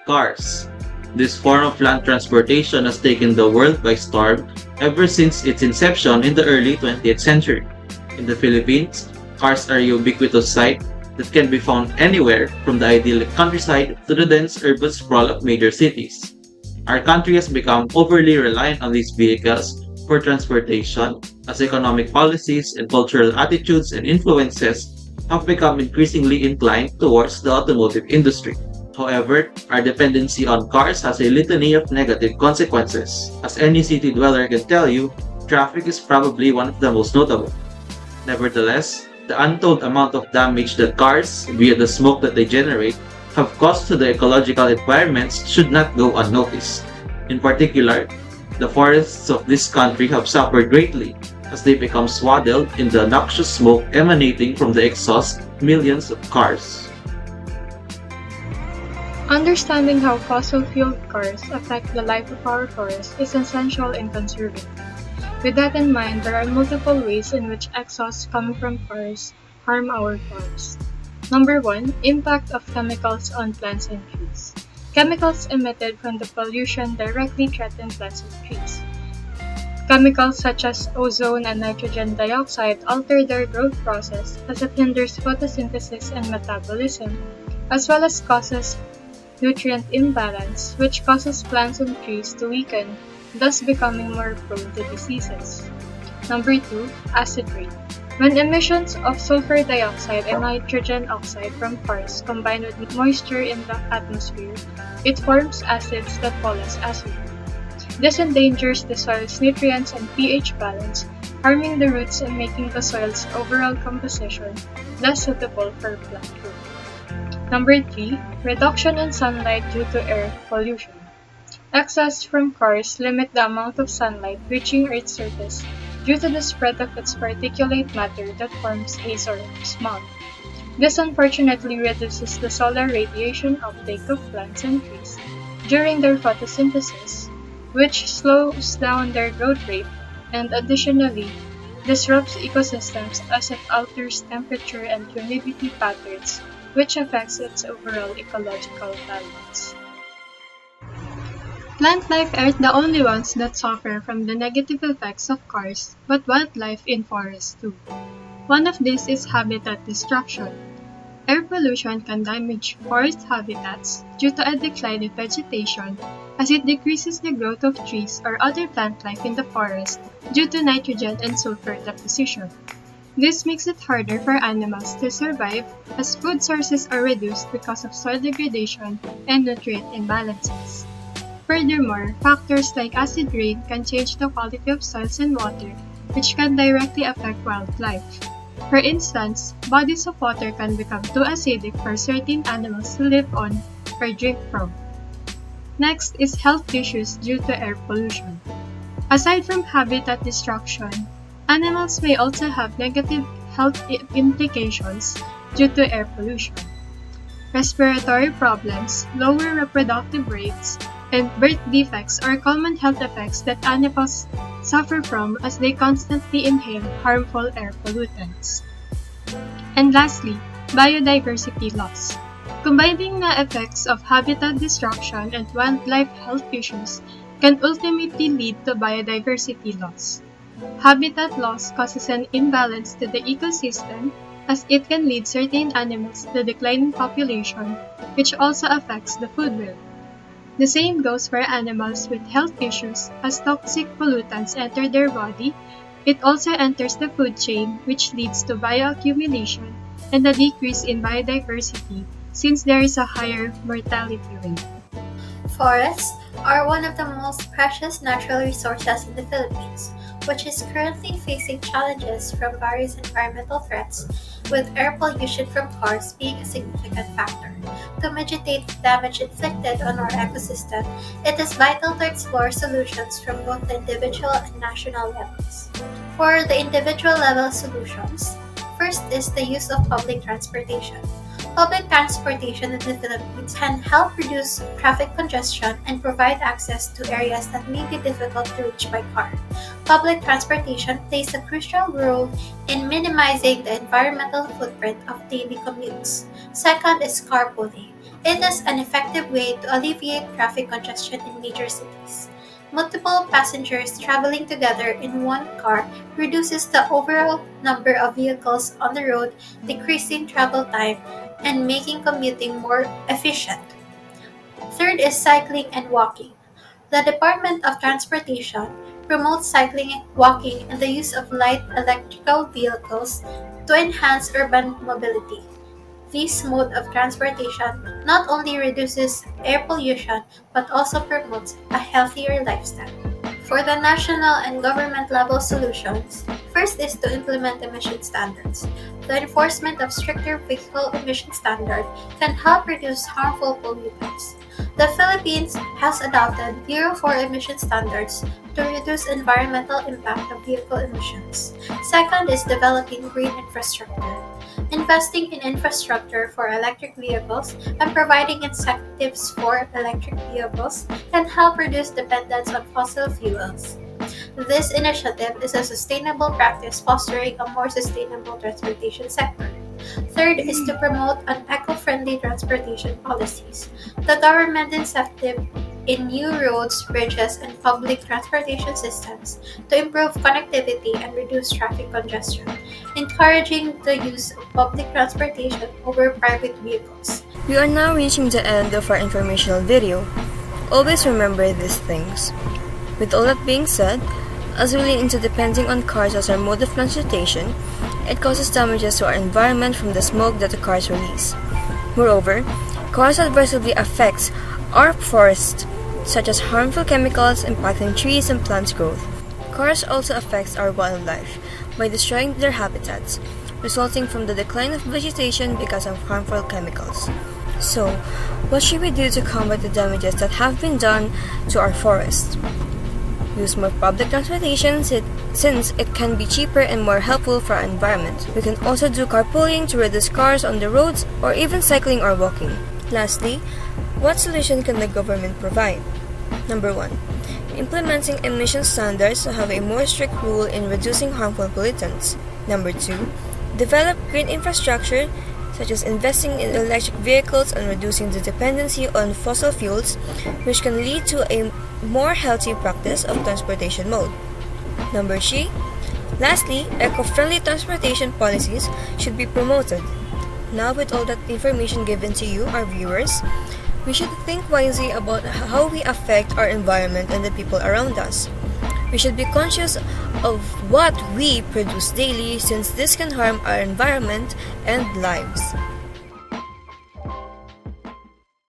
Cars. This form of land transportation has taken the world by storm ever since its inception in the early 20th century. In the Philippines, cars are a ubiquitous sight that can be found anywhere from the idyllic countryside to the dense urban sprawl of major cities. Our country has become overly reliant on these vehicles for transportation as economic policies and cultural attitudes and influences have become increasingly inclined towards the automotive industry. However, our dependency on cars has a litany of negative consequences. As any city dweller can tell you, traffic is probably one of the most notable. Nevertheless, the untold amount of damage that cars, via the smoke that they generate, have caused to the ecological environments should not go unnoticed. In particular, the forests of this country have suffered greatly as they become swaddled in the noxious smoke emanating from the exhaust of millions of cars. Understanding how fossil-fueled cars affect the life of our forests is essential in conserving them. With that in mind, there are multiple ways in which exhausts coming from cars harm our forests. Number 1. Impact of chemicals on plants and trees. Chemicals emitted from the pollution directly threaten plants and trees. Chemicals such as ozone and nitrogen dioxide alter their growth process as it hinders photosynthesis and metabolism, as well as causes nutrient imbalance, which causes plants and trees to weaken, thus becoming more prone to diseases. Number 2. Acid rain. When emissions of sulfur dioxide and nitrogen oxide from cars combine with moisture in the atmosphere, it forms acids that fall as acid rain. This endangers the soil's nutrients and pH balance, harming the roots and making the soil's overall composition less suitable for plant growth. Number 3. Reduction in sunlight due to air pollution. Exhausts from cars limit the amount of sunlight reaching Earth's surface due to the spread of its particulate matter that forms haze or smog. This unfortunately reduces the solar radiation uptake of plants and trees during their photosynthesis, which slows down their growth rate and additionally disrupts ecosystems as it alters temperature and humidity patterns, which affects its overall ecological balance. Plant life aren't the only ones that suffer from the negative effects of cars, but wildlife in forests too. One of these is habitat destruction. Air pollution can damage forest habitats due to a decline in vegetation as it decreases the growth of trees or other plant life in the forest due to nitrogen and sulfur deposition. This makes it harder for animals to survive as food sources are reduced because of soil degradation and nutrient imbalances. Furthermore, factors like acid rain can change the quality of soils and water, which can directly affect wildlife. For instance, bodies of water can become too acidic for certain animals to live on or drink from. Next is health issues due to air pollution. Aside from habitat destruction, animals may also have negative health implications due to air pollution. Respiratory problems, lower reproductive rates, and birth defects are common health effects that animals suffer from as they constantly inhale harmful air pollutants. And lastly, biodiversity loss. Combining the effects of habitat destruction and wildlife health issues can ultimately lead to biodiversity loss. Habitat loss causes an imbalance to the ecosystem as it can lead certain animals to declining population, which also affects the food web. The same goes for animals with health issues as toxic pollutants enter their body. It also enters the food chain, which leads to bioaccumulation and a decrease in biodiversity since there is a higher mortality rate. Forests are one of the most precious natural resources in the Philippines, which is currently facing challenges from various environmental threats, with air pollution from cars being a significant factor. To mitigate the damage inflicted on our ecosystem, it is vital to explore solutions from both the individual and national levels. For the individual level solutions, first is the use of public transportation. Public transportation in the Philippines can help reduce traffic congestion and provide access to areas that may be difficult to reach by car. Public transportation plays a crucial role in minimizing the environmental footprint of daily commutes. Second is carpooling. It is an effective way to alleviate traffic congestion in major cities. Multiple passengers traveling together in one car reduces the overall number of vehicles on the road, decreasing travel time and making commuting more efficient. Third is cycling and walking. The Department of Transportation promotes cycling, walking, and the use of light electrical vehicles to enhance urban mobility. This mode of transportation not only reduces air pollution but also promotes a healthier lifestyle. For the national and government level solutions, first is to implement emission standards. The enforcement of stricter vehicle emission standards can help reduce harmful pollutants. The Philippines has adopted Euro 4 emission standards to reduce environmental impact of vehicle emissions. Second is developing green infrastructure. Investing in infrastructure for electric vehicles and providing incentives for electric vehicles can help reduce dependence on fossil fuels. This initiative is a sustainable practice fostering a more sustainable transportation sector. Third is to promote an eco-friendly transportation policies. The government incentive in new roads, bridges, and public transportation systems to improve connectivity and reduce traffic congestion, encouraging the use of public transportation over private vehicles. We are now reaching the end of our informational video. Always remember these things. With all that being said, as we lean into depending on cars as our mode of transportation, it causes damages to our environment from the smoke that the cars release. Moreover, cars adversely affects our forests, such as harmful chemicals impacting trees and plants' growth. Cars also affects our wildlife by destroying their habitats, resulting from the decline of vegetation because of harmful chemicals. So, what should we do to combat the damages that have been done to our forests? Use more public transportation since it can be cheaper and more helpful for our environment. We can also do carpooling to reduce cars on the roads or even cycling or walking. Lastly, what solution can the government provide? Number 1. Implementing emission standards to have a more strict rule in reducing harmful pollutants. Number 2. Develop green infrastructure such as investing in electric vehicles and reducing the dependency on fossil fuels, which can lead to a more healthy practice of transportation mode. Number 3. Lastly, eco-friendly transportation policies should be promoted. Now, with all that information given to you, our viewers, we should think wisely about how we affect our environment and the people around us. We should be conscious of what we produce daily since this can harm our environment and lives.